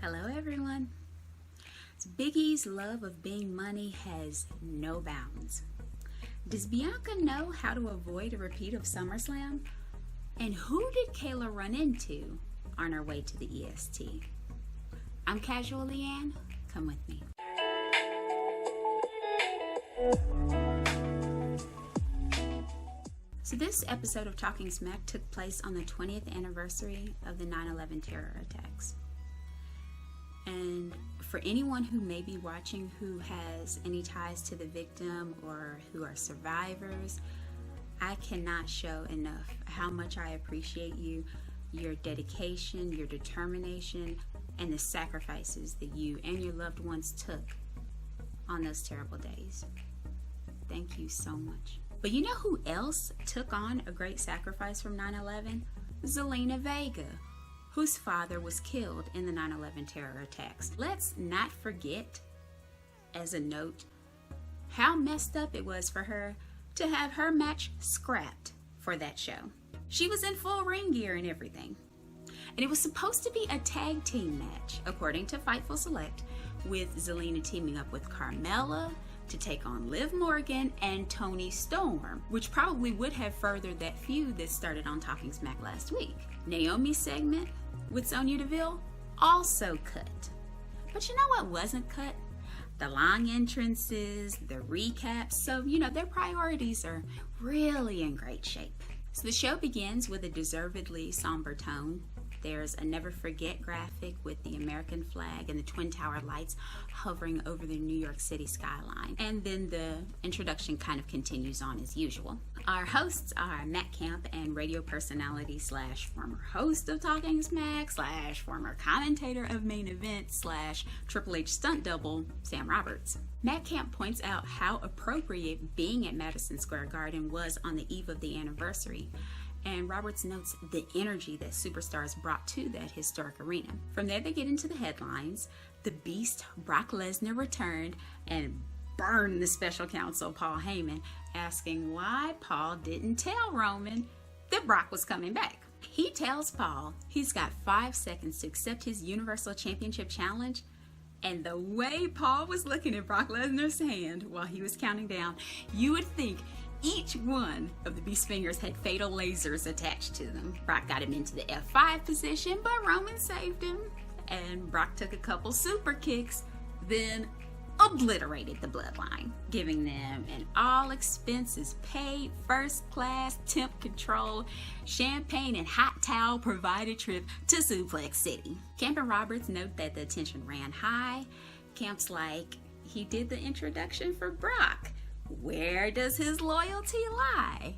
Hello everyone. Big E's love of being money has no bounds. Does Bianca know how to avoid a repeat of SummerSlam? And who did Kayla run into on her way to the EST? I'm Casual Leanne. Come with me. So this episode of Talking Smack took place on the 20th anniversary of the 9/11 terror attacks. And for anyone who may be watching who has any ties to the victim or who are survivors, I cannot show enough how much I appreciate you, your dedication, your determination, and the sacrifices that you and your loved ones took on those terrible days. Thank you so much. But you know who else took on a great sacrifice from 9/11? Zelina Vega, whose father was killed in the 9/11 terror attacks. Let's not forget, as a note, how messed up it was for her to have her match scrapped for that show. She was in full ring gear and everything. And it was supposed to be a tag team match, according to Fightful Select, with Zelina teaming up with Carmella to take on Liv Morgan and Toni Storm, which probably would have furthered that feud that started on Talking Smack last week. Naomi's segment with Sonya Deville also cut. But you know what wasn't cut? The long entrances, the recaps. So, their priorities are really in great shape. So the show begins with a deservedly somber tone. There's a never forget graphic with the American flag and the Twin Tower lights hovering over the New York City skyline. And then the introduction kind of continues on as usual. Our hosts are Matt Camp and radio personality / former host of Talking Smack / former commentator of Main Event / Triple H stunt double, Sam Roberts. Matt Camp points out how appropriate being at Madison Square Garden was on the eve of the anniversary. And Roberts notes the energy that superstars brought to that historic arena. From there, they get into the headlines. The Beast, Brock Lesnar, returned and burned the special counsel, Paul Heyman, asking why Paul didn't tell Roman that Brock was coming back. He tells Paul he's got 5 seconds to accept his Universal Championship challenge. And the way Paul was looking at Brock Lesnar's hand while he was counting down, you would think each one of the Beast's fingers had fatal lasers attached to them. Brock got him into the F5 position, but Roman saved him. And Brock took a couple super kicks, then obliterated the bloodline, giving them an all-expenses-paid, first-class, temp-controlled, champagne and hot towel provided trip to Suplex City. Camp and Roberts note that the tension ran high. Camp's like, he did the introduction for Brock. Where does his loyalty lie?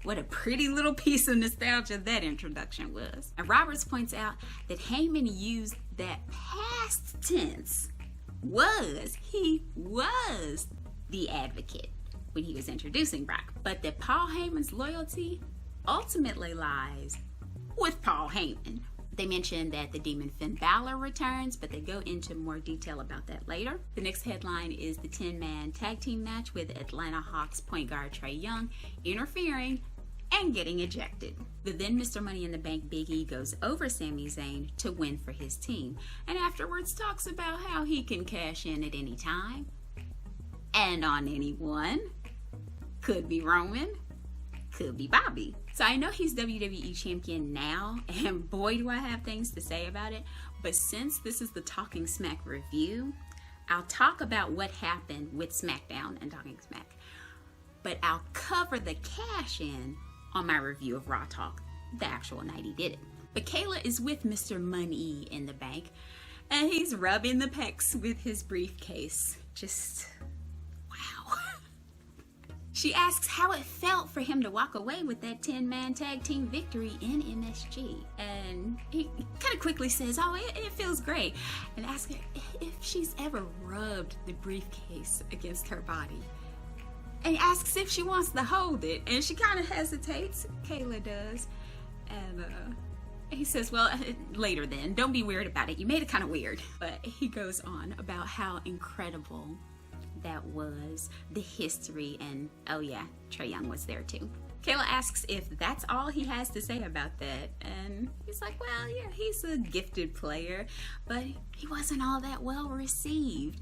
What a pretty little piece of nostalgia that introduction was. And Roberts points out that Heyman used that past tense. He was the advocate when he was introducing Brock. But that Paul Heyman's loyalty ultimately lies with Paul Heyman. They mention that the Demon Finn Balor returns, but they go into more detail about that later. The next headline is the 10-man tag team match with Atlanta Hawks point guard Trae Young interfering and getting ejected. The then Mr. Money in the Bank Big E goes over Sami Zayn to win for his team, and afterwards talks about how he can cash in at any time and on anyone. Could be Roman, could be Bobby. So I know he's WWE champion now, and boy do I have things to say about it, but since this is the Talking Smack review, I'll talk about what happened with SmackDown and Talking Smack, but I'll cover the cash-in on my review of Raw Talk, the actual night he did it. But Kayla is with Mr. Money in the Bank, and he's rubbing the pecs with his briefcase. Just, wow. She asks how it felt for him to walk away with that 10-man tag team victory in MSG. And he kind of quickly says, it feels great. And asks her if she's ever rubbed the briefcase against her body. And he asks if she wants to hold it. And she kind of hesitates. Kayla does. And he says, well, later then. Don't be weird about it. You made it kind of weird. But he goes on about how incredible that was, the history, and oh yeah, Trae Young was there too. Kayla asks if that's all he has to say about that, and he's like, well, yeah, he's a gifted player, but he wasn't all that well received.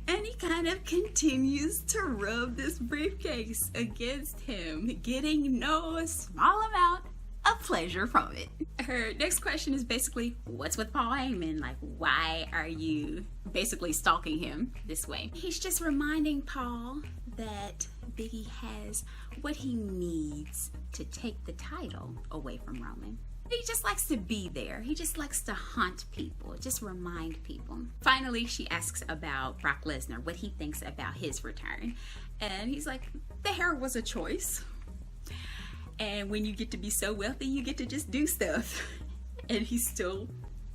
And he kind of continues to rub this briefcase against him, getting no small amount of pleasure from it. Her next question is basically, what's with Paul Heyman? Like, why are you basically stalking him this way? He's just reminding Paul that Biggie has what he needs to take the title away from Roman. He just likes to be there. He just likes to haunt people, just remind people. Finally, she asks about Brock Lesnar, what he thinks about his return. And he's like, the hair was a choice. And when you get to be so wealthy, you get to just do stuff. And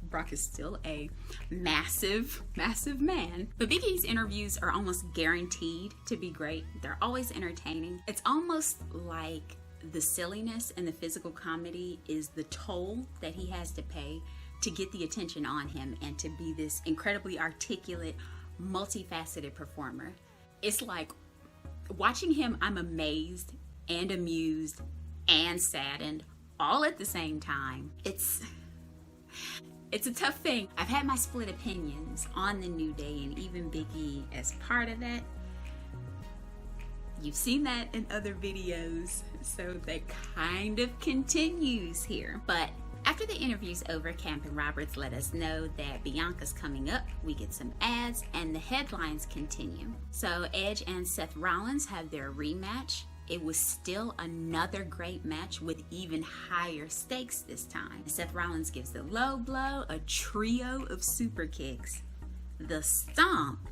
Brock is still a massive, massive man. But Big E's interviews are almost guaranteed to be great. They're always entertaining. It's almost like the silliness and the physical comedy is the toll that he has to pay to get the attention on him and to be this incredibly articulate, multifaceted performer. It's like watching him, I'm amazed and amused and saddened all at the same time. It's a tough thing. I've had my split opinions on the New Day and even Big E as part of that. You've seen that in other videos, so that kind of continues here. But after the interview's over, Camp and Roberts let us know that Bianca's coming up. We get some ads and the headlines continue. So Edge and Seth Rollins have their rematch. It was still another great match with even higher stakes this time. Seth Rollins gives the low blow, a trio of super kicks, the stomp,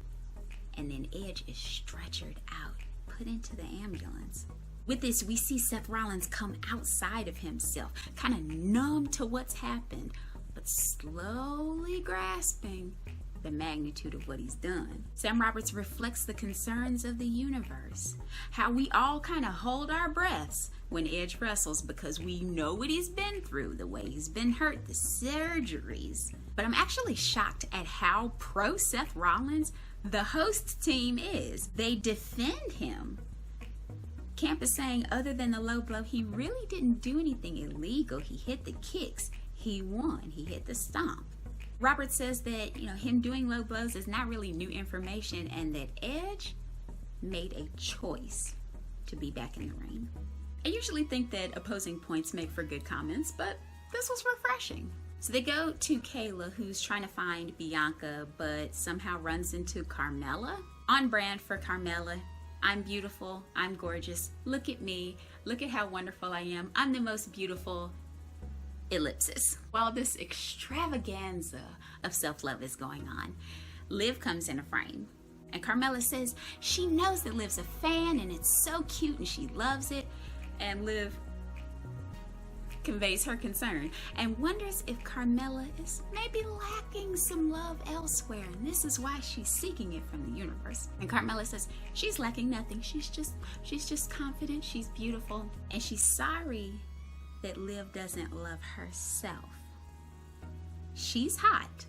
and then Edge is stretchered out, put into the ambulance. With this, we see Seth Rollins come outside of himself, kind of numb to what's happened, but slowly grasping the magnitude of what he's done. Sam Roberts reflects the concerns of the universe, how we all kind of hold our breaths when Edge wrestles because we know what he's been through, the way he's been hurt, the surgeries. But I'm actually shocked at how pro Seth Rollins the host team is. They defend him. Camp is saying other than the low blow, he really didn't do anything illegal. He hit the kicks. He won. He hit the stomp. Robert says that, him doing low blows is not really new information and that Edge made a choice to be back in the ring. I usually think that opposing points make for good comments, but this was refreshing. So they go to Kayla, who's trying to find Bianca, but somehow runs into Carmella. On brand for Carmella. I'm beautiful. I'm gorgeous. Look at me. Look at how wonderful I am. I'm the most beautiful. Ellipsis. While this extravaganza of self-love is going on, Liv comes in a frame. And Carmella says she knows that Liv's a fan and it's so cute and she loves it. And Liv conveys her concern and wonders if Carmella is maybe lacking some love elsewhere, and this is why she's seeking it from the universe. And Carmella says she's lacking nothing. She's just confident, she's beautiful, and she's sorry that Liv doesn't love herself. She's hot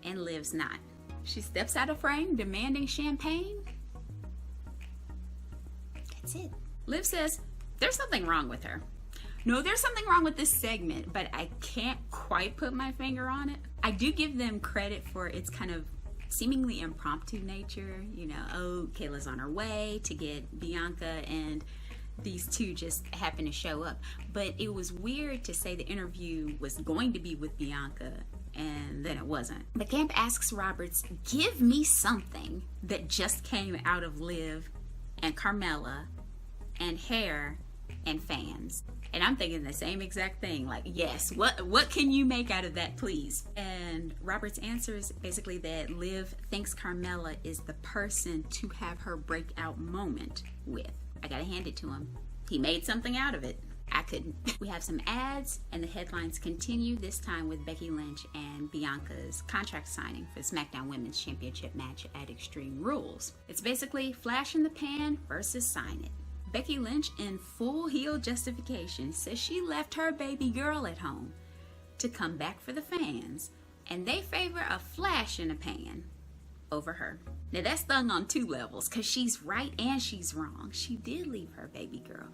and Liv's not. She steps out of frame demanding champagne. That's it. Liv says there's something wrong with her. No, there's something wrong with this segment, but I can't quite put my finger on it. I do give them credit for its kind of seemingly impromptu nature. Kayla's on her way to get Bianca and these two just happen to show up. But it was weird to say the interview was going to be with Bianca and then it wasn't. The camp asks Roberts, give me something that just came out of Liv and Carmella and hair and fans. And I'm thinking the same exact thing. Like, yes, what can you make out of that, please? And Roberts answers basically that Liv thinks Carmella is the person to have her breakout moment with. I gotta hand it to him. He made something out of it. I couldn't. We have some ads and the headlines continue, this time with Becky Lynch and Bianca's contract signing for the SmackDown Women's Championship match at Extreme Rules. It's basically flash in the pan versus sign it. Becky Lynch, in full heel justification, says she left her baby girl at home to come back for the fans, and they favor a flash in the pan over her. Now that's stung on two levels, because she's right and she's wrong. She did leave her baby girl,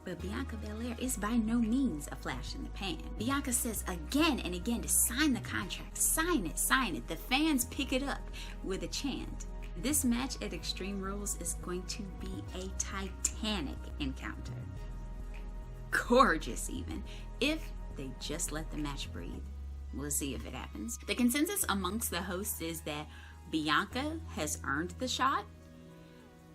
But Bianca Belair is by no means a flash in the pan. Bianca says again and again to sign the contract. Sign it, sign it. The fans pick it up with a chant. This match at Extreme Rules is going to be a titanic encounter. Gorgeous even, if they just let the match breathe. We'll see if it happens. The consensus amongst the hosts is that Bianca has earned the shot,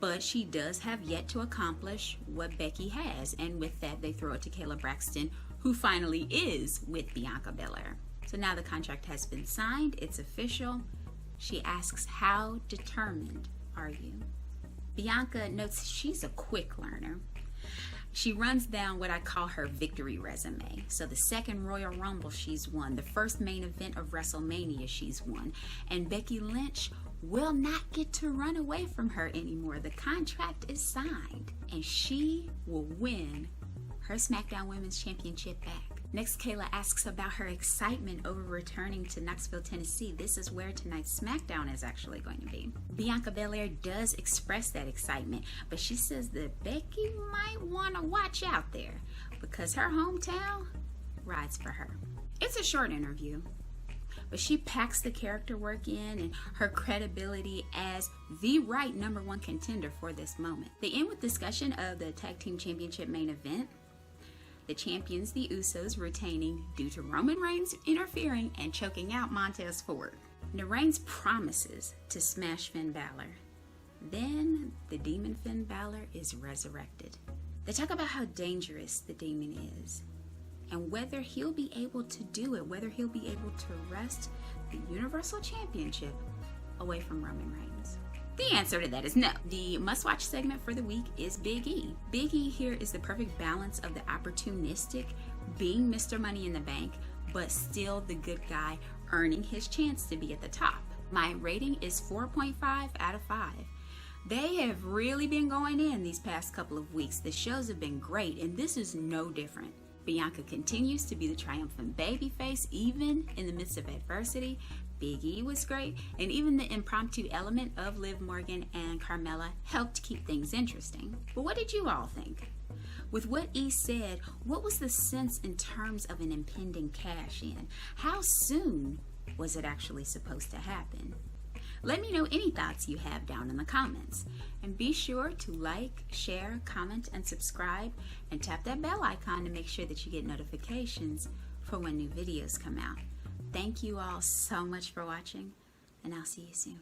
but she does have yet to accomplish what Becky has. And with that, they throw it to Kayla Braxton, who finally is with Bianca Belair. So now the contract has been signed. It's official. She asks, how determined are you? Bianca notes she's a quick learner. She runs down what I call her victory resume. So the second Royal Rumble she's won, the first main event of WrestleMania she's won, and Becky Lynch will not get to run away from her anymore. The contract is signed, and she will win her SmackDown Women's Championship back. Next, Kayla asks about her excitement over returning to Knoxville, Tennessee. This is where tonight's SmackDown is actually going to be. Bianca Belair does express that excitement, but she says that Becky might want to watch out there because her hometown rides for her. It's a short interview, but she packs the character work in and her credibility as the right #1 contender for this moment. They end with discussion of the Tag Team Championship main event. The champions, the Usos, retaining due to Roman Reigns interfering and choking out Montez Ford. Now Reigns promises to smash Finn Balor. Then the demon Finn Balor is resurrected. They talk about how dangerous the demon is and whether he'll be able to do it, whether he'll be able to wrest the Universal Championship away from Roman Reigns. The answer to that is no. The must-watch segment for the week is Big E. Big E here is the perfect balance of the opportunistic, being Mr. Money in the Bank, but still the good guy earning his chance to be at the top. My rating is 4.5 out of 5. They have really been going in these past couple of weeks. The shows have been great, and this is no different. Bianca continues to be the triumphant babyface, even in the midst of adversity. Big E was great, and even the impromptu element of Liv Morgan and Carmella helped keep things interesting. But what did you all think? With what E said, what was the sense in terms of an impending cash-in? How soon was it actually supposed to happen? Let me know any thoughts you have down in the comments. And be sure to like, share, comment, and subscribe, and tap that bell icon to make sure that you get notifications for when new videos come out. Thank you all so much for watching, and I'll see you soon.